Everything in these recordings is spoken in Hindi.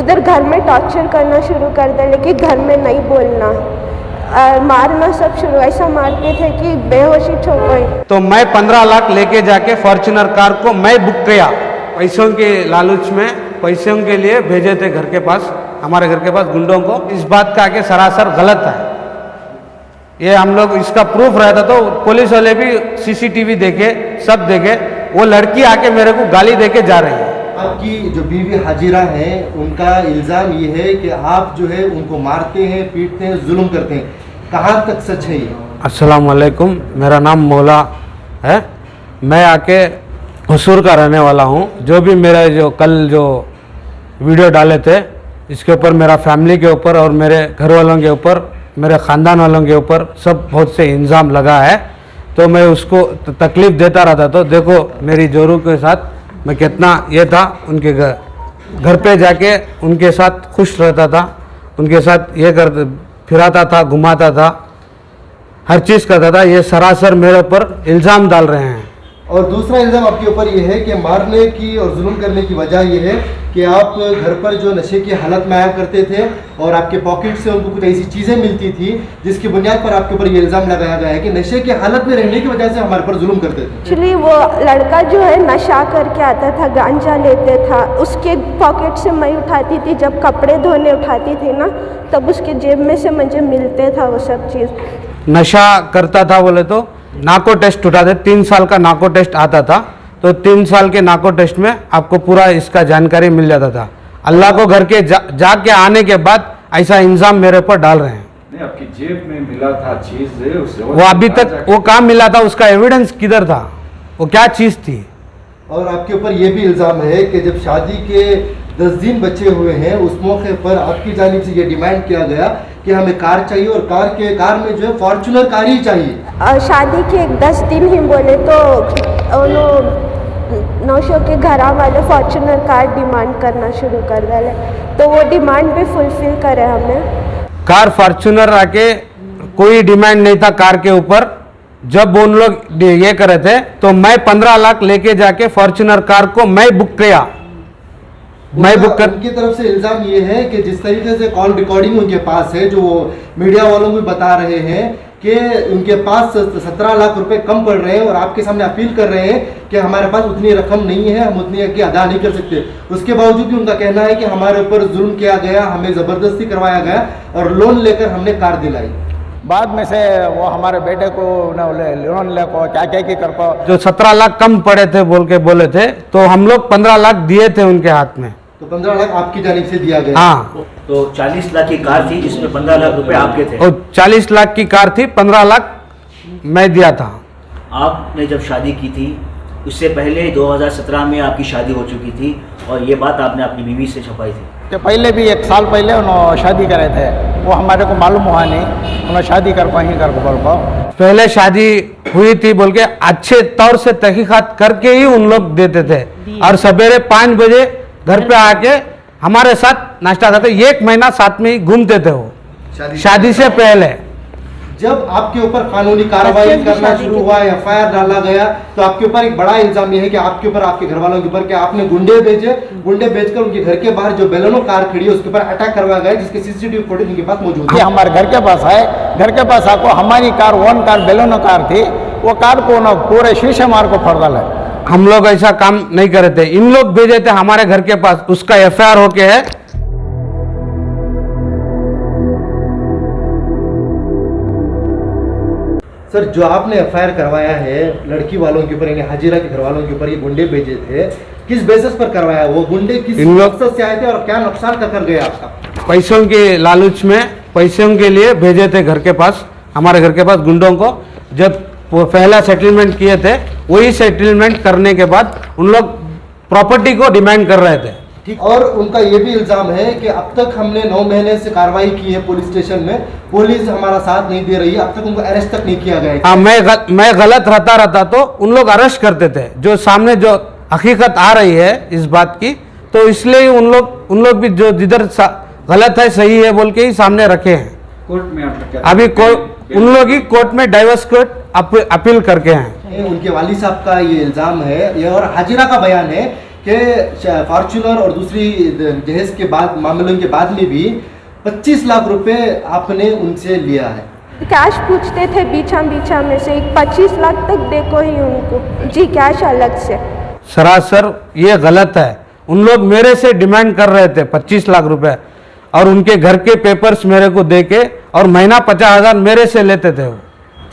उधर घर में टॉर्चर करना शुरू कर दिया, लेकिन घर में नहीं बोलना, मारना सब शुरू, ऐसा मारते थे कि बेहोशी हो गई। तो मैं 15 लाख लेके जाके फॉर्च्यूनर कार को मैं बुक किया, पैसों के लालच में पैसों के लिए भेजे थे घर के पास, हमारे घर के पास गुंडों को। इस बात का आगे सरासर गलत है, ये हम लोग इसका प्रूफ रहता तो पुलिस वाले भी CCTV देखे, सब देखे। वो लड़की आके मेरे को गाली देके जा रही है। आपकी जो बीवी हाजिरा है उनका इल्ज़ाम ये है कि आप जो है उनको मारते हैं, पीटते हैं, जुल्म करते हैं, कहाँ तक सच है ये? अस्सलाम वालेकुम, मेरा नाम मौला है, मैं आके हुसूर का रहने वाला हूँ। जो भी मेरा जो कल जो वीडियो डाले थे इसके ऊपर मेरा फैमिली के ऊपर और मेरे घर वालों के ऊपर, मेरे ख़ानदान वालों के ऊपर सब बहुत से इल्ज़ाम लगा है, तो मैं उसको तकलीफ़ देता रहता। तो देखो मेरी जोरू के साथ मैं कितना ये था, उनके घर पे जाके उनके साथ खुश रहता था, उनके साथ ये कर फिराता था, घुमाता था, हर चीज़ करता था। ये सरासर मेरे ऊपर इल्ज़ाम डाल रहे हैं। और दूसरा इल्ज़ाम आपके ऊपर ये है कि मारने की और जुल्म करने की वजह ये है कि आप घर पर जो नशे की हालत में आया करते थे और आपके पॉकेट से उनको कुछ ऐसी चीज़ें मिलती थी जिसकी बुनियाद पर आपके ऊपर ये इल्ज़ाम लगाया गया है कि नशे की हालत में रहने की वजह से हमारे पर जुल्म करते थे। एक्चुअली वो लड़का जो है नशा करके आता था, गांजा लेते था, उसके पॉकेट से मैं उठाती थी, जब कपड़े धोने उठाती थी ना तब उसके जेब में से मुझे मिलते था वो सब चीज़। नशा करता था बोले तो नाको टेस्ट उठाते, 3 साल का नाको टेस्ट आता था, तो 3 साल के नाको टेस्ट में आपको पूरा इसका जानकारी मिल जाता था। अल्लाह को घर के जाके आने के बाद ऐसा इल्ज़ाम मेरे ऊपर डाल रहे हैं। नहीं, आपकी जेब में मिला था चीज, वो अभी तक वो कहाँ मिला था, उसका एविडेंस किधर था, वो क्या चीज़ थी? और आपके ऊपर ये भी इल्ज़ाम है कि जब शादी के 10 दिन बचे हुए हैं उस मौके पर आपकी जानिब से ये डिमांड किया गया कि हमें कार चाहिए और कार में जो है फॉर्च्यूनर कार ही चाहिए। शादी के 10 दिन ही बोले तो नौशो के घरा वाले फॉर्च्यूनर कार डिमांड करना शुरू कर डाले, तो वो डिमांड भी फुलफिल करे हमें। कार फॉर्च्यूनर आके कोई डिमांड नहीं था कार के ऊपर। जब उन लोग ये करे थे तो मैं 15 लाख लेके जाके फॉर्च्यूनर कार को मैं बुक किया, मैं बुक कर। उनकी तरफ से इल्ज़ाम ये है कि जिस तरीके से कॉल रिकॉर्डिंग उनके पास है, जो मीडिया वालों को बता रहे हैं कि उनके पास 17 लाख रुपए कम पड़ रहे हैं और आपके सामने अपील कर रहे हैं कि हमारे पास उतनी रकम नहीं है, हम उतनी की अदा नहीं कर सकते। उसके बावजूद भी उनका कहना है कि हमारे ऊपर जुल्म किया गया, हमें ज़बरदस्ती करवाया गया और लोन लेकर हमने कार दिलाई। बाद में से वो हमारे बेटे को लोन लेको क्या क्या कर को जो 17 लाख कम पड़े थे बोले थे, तो हम लोग 15 लाख दिए थे उनके हाथ में। तो 15 लाख आपकी जानिब से दिया गया। हाँ, तो 40 लाख की कार थी जिसमें 15 लाख रुपए आपके थे। और 40 लाख की कार थी, 15 लाख मैं दिया था। आपने जब शादी की थी उससे पहले 2017 में आपकी शादी हो चुकी थी और ये बात आपने अपनी बीवी से छुपाई थी। कि पहले भी 1 साल पहले उन्होंने शादी करे थे, वो हमारे को मालूम हुआ नहीं, उन्होंने शादी कर ही कर बोल को पहले शादी हुई थी बोल के अच्छे तौर से तहकीकात करके ही उन लोग देते थे और सवेरे 5 बजे घर पे आके हमारे साथ नाश्ता करते, 1 महीना साथ में ही घूमते थे वो शादी से पहले। जब आपके ऊपर कानूनी कार्रवाई करना शुरू हुआ, FIR डाला गया, तो आपके ऊपर एक बड़ा इल्जाम यह है कि आपके ऊपर, आपके घर वालों के ऊपर कि आपने गुंडे भेजकर उनके घर के बाहर जो बेलेनो कार खड़ी है उसके ऊपर अटैक करवाया गया, जिसके CCTV फुटेज उनके पास मौजूद है। हमारे घर के पास है, घर के पास आपको हमारी कार 1 कार बेलेनो कार थी, वो कार को ना पूरे शीशे मार को फोड़ डाला। हम लोग ऐसा काम नहीं करे थे, इन लोग भेजे थे हमारे घर के पास, उसका FIR होके है। सर, जो आपने FIR करवाया है लड़की वालों के ऊपर, यानी हाजिरा के घर वालों के ऊपर, ये गुंडे भेजे थे, किस बेसिस पर करवाया? वो गुंडे किस मकसद से आए थे और क्या नुकसान कर गए आपका? पैसों के लालच में, पैसों के लिए भेजे थे घर के पास, हमारे घर के पास गुंडों को। जब वो पहला सेटलमेंट किए थे, वही सेटलमेंट करने के बाद उन लोग प्रॉपर्टी को डिमांड कर रहे थे। ठीक। और उनका ये भी इल्ज़ाम है कि अब तक हमने 9 महीने से कार्रवाई की है पुलिस स्टेशन में, पुलिस हमारा साथ नहीं दे रही है, अब तक उनको अरेस्ट तक नहीं किया गया। हाँ, मैं गलत रहता तो उन लोग अरेस्ट करते थे। जो सामने जो हकीकत आ रही है इस बात की, तो इसलिए उन लोग भी जो जिधर गलत है सही है बोल के ही सामने रखे हैं। कोर्ट में आपका क्या अभी उन लोग ही कोर्ट में डाइवर्स कोर्ट अपील करके हैं। उनके वाली साहब का ये इल्ज़ाम है, ये और हाजिरा का बयान है कि फॉर्च्यूनर और दूसरी जहेज के बाद मामलों के बाद में भी 25 लाख रुपए आपने उनसे लिया है। कैश पूछते थे बीचा बीचा में से, 25 लाख तक देखो ही उनको जी, कैश अलग से। सरासर ये गलत है। उन लोग मेरे से डिमांड कर रहे थे 25 लाख रुपए और उनके घर के पेपर्स मेरे को दे के, और महीना 50,000 मेरे से लेते थे। वो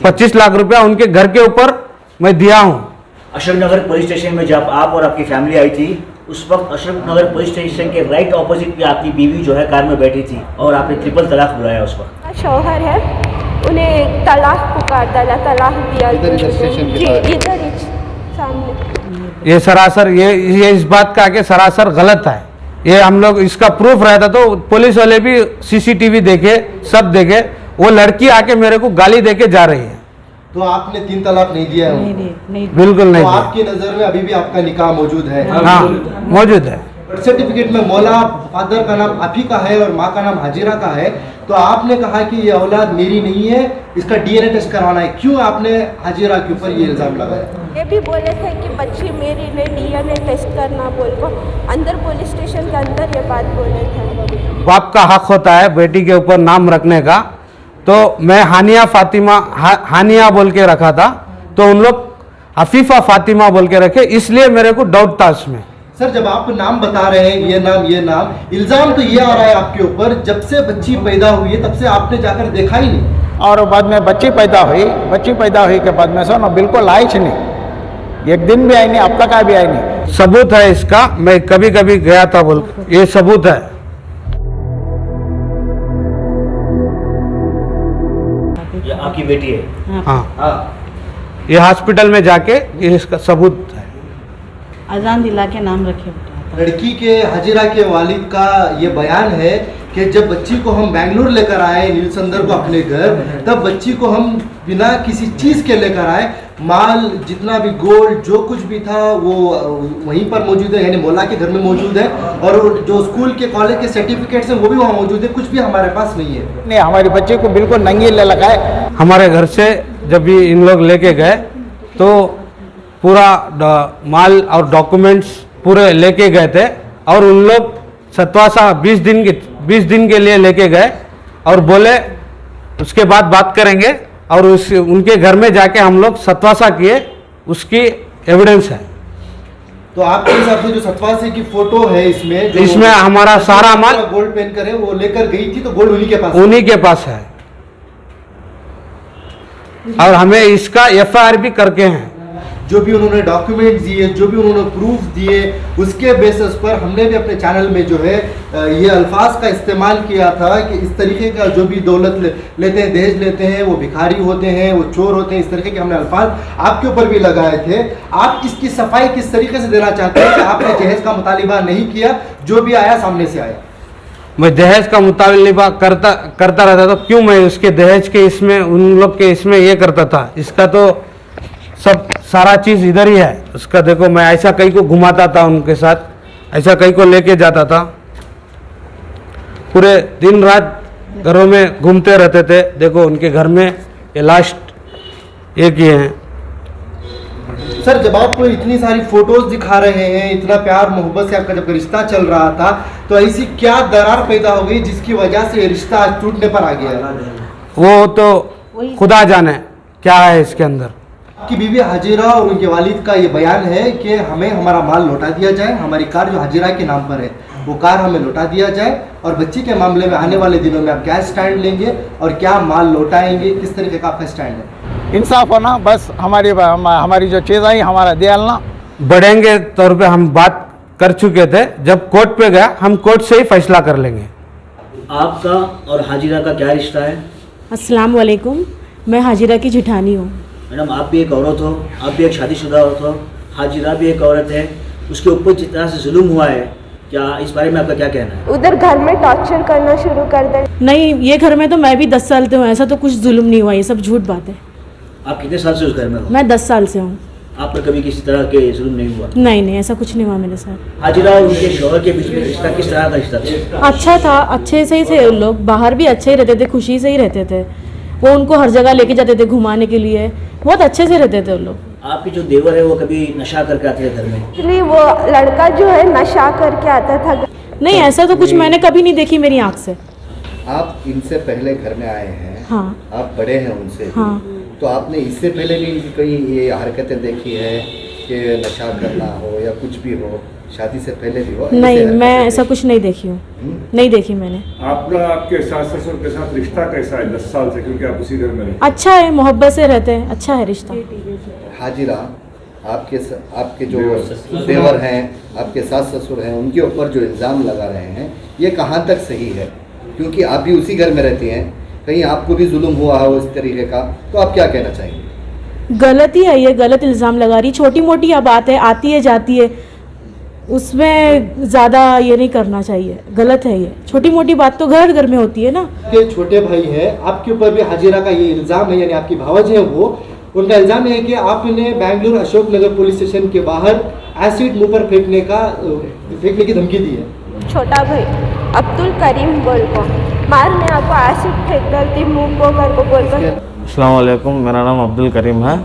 25 लाख रुपया उनके घर के ऊपर मैं दिया हूँ। अशोकनगर पुलिस स्टेशन में जब आप और आपकी फैमिली आई थी, उस वक्त अशोकनगर पुलिस स्टेशन के राइट ऑपोजिट पे आपकी बीवी जो है कार में बैठी थी और आपने ट्रिपल तलाक बुलाया उस वक्त। शौहर है, उन्हें तलाक पुकार डाला, तलाक दिया इधर स्टेशन के जी, पास। इधर ही सामने। ये सरासर ये इस बात का कि सरासर गलत है। ये हम लोग इसका प्रूफ रहता तो पुलिस वाले भी सीसीटीवी देखे, सब देखे। वो लड़की आके मेरे को गाली देके जा रही है। तो आपने 3 तलाक नहीं दिया है उनको? बिल्कुल नहीं तो दिया। आपकी नजर में अभी भी आपका निकाह मौजूद है? हाँ, मौजूद है। बर्थ सर्टिफिकेट में मौला फादर का नाम आप ही का है और माँ का नाम हाजिरा का है, तो आपने कहा कि ये औलाद मेरी नहीं है, इसका डीएनए टेस्ट करवाना है। क्यों आपने हाजिरा के ऊपर ये इल्ज़ाम लगाया? ये भी बोले थे कि बच्ची मेरी ने डीएनए टेस्ट करना बोल को, अंदर पुलिस स्टेशन के अंदर ये बात बोले थे। बाप का हक होता है बेटी के ऊपर नाम रखने का। तो मैं हानिया फातिमा हानिया बोल के रखा था, तो उन लोग हफीफा फातिमा बोल के रखे, इसलिए मेरे को डाउट था उसमें। सर, जब आप नाम बता रहे हैं ये नाम, इल्ज़ाम तो ये आ रहा है आपके ऊपर, जब से बच्ची पैदा हुई है तब से आपने जाकर देखा ही नहीं। और बाद में बच्ची पैदा हुई के बाद में सो बिल्कुल आई नहीं, एक दिन भी आई नहीं, अब तक भी आई नहीं। सबूत है इसका, मैं कभी कभी गया था बोल, ये सबूत है। ये आपकी बेटी है? हाँ, ये हॉस्पिटल में जाके ये इसका सबूत है। अजान दिला के नाम रखे बेटा। लड़की के हाजिरा के वालिद का ये बयान है कि जब बच्ची को हम बेंगलुरु लेकर आए, नीलसंदर को अपने घर, तब बच्ची को हम बिना किसी चीज़ के लेकर आए। माल जितना भी गोल्ड जो कुछ भी था वो वहीं पर मौजूद है, यानी मौला के घर में मौजूद है, और जो स्कूल के कॉलेज के सर्टिफिकेट्स हैं वो भी वहाँ मौजूद है। कुछ भी हमारे पास नहीं है। नहीं, हमारी बच्ची को बिल्कुल नंगी ले लगा है। हमारे घर से जब भी इन लोग लेके गए तो पूरा माल और डॉक्यूमेंट्स पूरे लेके गए थे, और उन लोग सतवासा 20 दिन के लिए लेके गए और बोले उसके बाद बात करेंगे, और उनके घर में जाके हम लोग सतवासा किए, उसकी एविडेंस है। तो आपके हिसाब से जो सतवासे की फोटो है इसमें हमारा सारा माल गोल्ड पेन करे वो लेकर गई थी, तो गोल्ड उन्हीं के पास है। और हमें इसका एफआईआर भी करके हैं। जो भी उन्होंने डॉक्यूमेंट दिए, जो भी उन्होंने प्रूफ दिए, उसके बेसिस पर हमने भी अपने चैनल में जो है ये अल्फाज का इस्तेमाल किया था कि इस तरीके का जो भी दौलत लेते हैं, दहेज लेते हैं, वो भिखारी होते हैं, वो चोर होते हैं, इस तरीके के हमने अल्फाज आपके ऊपर भी लगाए थे। आप इसकी सफाई किस तरीके से देना चाहते हैं कि आपने जहेज का मुतालिबा नहीं किया, जो भी आया सामने से आया? मैं दहेज का मुतालिबा करता रहता, तो क्यों मैं उसके दहेज के इसमें उन लोग के इसमें ये करता था? इसका तो सब सारा चीज़ इधर ही है उसका। देखो, मैं ऐसा कहीं को घुमाता था उनके साथ, ऐसा कहीं को लेके जाता था, पूरे दिन रात घरों में घूमते रहते थे। देखो उनके घर में ये लास्ट एक ही हैं। सर, जब आप इतनी सारी फोटोज दिखा रहे हैं, इतना प्यार मोहब्बत से आपका जब रिश्ता चल रहा था, तो ऐसी क्या दरार पैदा हो गई जिसकी वजह से ये रिश्ता आज टूटने पर आ गया? वो तो खुदा जाने क्या है इसके अंदर। आपकी बीवी हाजिरा और उनके वालिद का ये बयान है कि हमें हमारा माल लौटा दिया जाए, हमारी कार जो हाजिरा के नाम पर है वो कार हमें लौटा दिया जाए, और बच्ची के मामले में आने वाले दिनों में आप क्या स्टैंड लेंगे और क्या माल लौटाएंगे, किस तरीके का आपका स्टैंड है? इंसाफ होना, बस हमारी जो चीज़ आई हमारा दियालना। बढ़ेंगे तौर पे हम बात कर चुके थे, जब कोर्ट पे गया हम कोर्ट से ही फैसला कर लेंगे। आपका और हाजिरा का क्या रिश्ता है? अस्सलाम वालेकुम, मैं हाजिरा की जिठानी हूँ। मैडम, आप भी एक औरत हो, आप भी एक शादीशुदा औरत हो, हाजिरा भी एक औरत है, उसके ऊपर जिस तरह से जुल्म हुआ है, क्या इस बारे में आपका क्या कहना है? उधर घर में टॉर्चर करना शुरू कर दे। नहीं, ये घर में तो मैं भी 10 साल से हूँ, ऐसा तो कुछ जुल्म नहीं हुआ, ये सब झूठ बात है। आप कितने साल से उस घर में हो? मैं 10 साल से हूँ। आप पर कभी किसी तरह के जुल्म नहीं हुआ? नहीं, ऐसा कुछ नहीं हुआ मेरे साथ। हाजिरा और उनके शौहर के बीच में रिश्ता किस तरह का रिश्ता था? अच्छा था, अच्छे से ही थे उन लोग, बाहर भी अच्छे ही रहते थे, खुशी से ही रहते थे। वो उनको हर जगह लेके जाते थे घुमाने के लिए, बहुत अच्छे से रहते थे उन लोग। आपके जो देवर है वो कभी नशा करके आते थे घर में? एक्चुअली वो लड़का जो है नशा करके आता था। नहीं, ऐसा तो कुछ मैंने कभी नहीं देखी मेरी आँख से। आप इनसे पहले घर में आए हैं, हाँ आप बड़े हैं उनसे भी। हाँ। तो आपने इससे पहले भी इनकी कोई ये हरकतें देखी है कि नशा करना हो या कुछ भी हो, शादी से पहले भी हो? ऐसे नहीं, हरकतें मैं ऐसा देखी? कुछ नहीं देखी हूँ, नहीं देखी मैंने। आपका आपके सास ससुर के साथ रिश्ता कैसा है 10 साल से, क्योंकि आप उसी घर में रहते अच्छा है, मोहब्बत से रहते हैं, अच्छा है रिश्ता। हाजिरा, आपके जो देवर हैं, आपके सास ससुर हैं, उनके ऊपर जो इल्ज़ाम लगा रहे हैं, ये कहाँ तक सही है? क्योंकि आप भी उसी घर में रहती हैं, कहीं आपको भी जुल्म हुआ हो इस तरीके का, तो आप क्या कहना चाहेंगे? गलत ही है, ये गलत इल्ज़ाम लगा रही। छोटी मोटी बात है, आती है जाती है, उसमें ज़्यादा ये नहीं करना चाहिए, गलत है ये। छोटी मोटी बात तो घर घर में होती है ना। के छोटे भाई है, आपके ऊपर भी हाजिरा का ये इल्ज़ाम है, यानी आपकी भावज है वो, उनका इल्ज़ाम है कि आपने बेंगलुरु अशोक नगर पुलिस स्टेशन के बाहर एसिड मुंह पर फेंकने की धमकी दी है। छोटा भाई अब्दुल करीम बोल को मार, मैं आपको एसिड फेंक डालती मुंह को कर को बोल कर। अस्सलाम वालेकुम, मेरा नाम अब्दुल करीम है।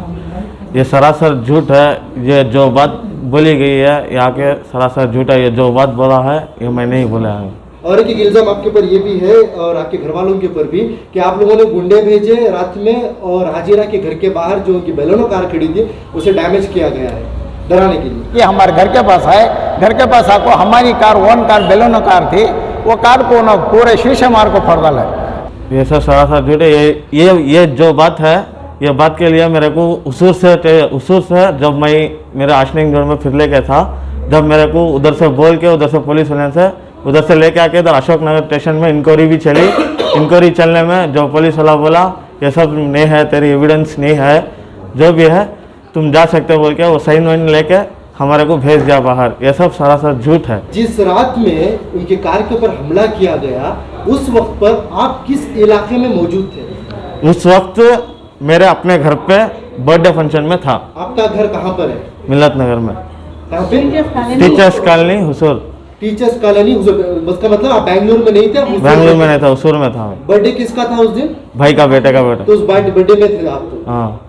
ये सरासर झूठ है, ये जो बात बोली गई है यहाँ के सरासर झूठ है। ये जो बात बोला है ये मैं नहीं बोला है। और एक इल्ज़ाम आपके ऊपर ये भी है और आपके घर वालों के ऊपर भी कि आप लोगों ने गुंडे भेजे रात में और हाजिरा के घर के बाहर जो उनकी बेलोनो कार खड़ी थी उसे डैमेज किया गया है डराने के लिए। ये हमारे घर के पास है, घर के पास आको हमारी car own car Baleno car थी, वो कार को ना पूरे शीशे मार को फोड़ डाला है। ये सब सरासर झूठ है। ये जो बात है, ये बात के लिए मेरे को उसूर से जब मैं मेरे आशनिंग जोड़ में फिरले के था, जब मेरे को उधर से बोल के उधर से पुलिस वाले से उधर से लेके आके इधर अशोक नगर स्टेशन में इंक्वायरी भी चली। इंक्वायरी चलने में जो पुलिस वाला बोला ये सब नहीं है, तेरी एविडेंस नहीं है, जो भी है तुम जा सकते हो बोल के वो साइन वाइन लेके हमारे को भेज दिया बाहर। ये सब सरासर झूठ है। जिस रात में उनके कार के ऊपर हमला किया गया उस वक्त पर आप किस इलाके में मौजूद थे? उस वक्त मेरे अपने घर पे बर्थडे फंक्शन में था। आपका घर कहाँ पर है? मिलत नगर में, कहाँ पे? Teachers colony Hosur. Teachers colony उसका मतलब आप बेंगलुरु में नहीं थे? बेंगलुरु में नहीं था, हुसूर में था। बर्थडे किसका था उस दिन? भाई का बेटे का बेटा। तो उस बर्थडे में थे आप? तो हाँ।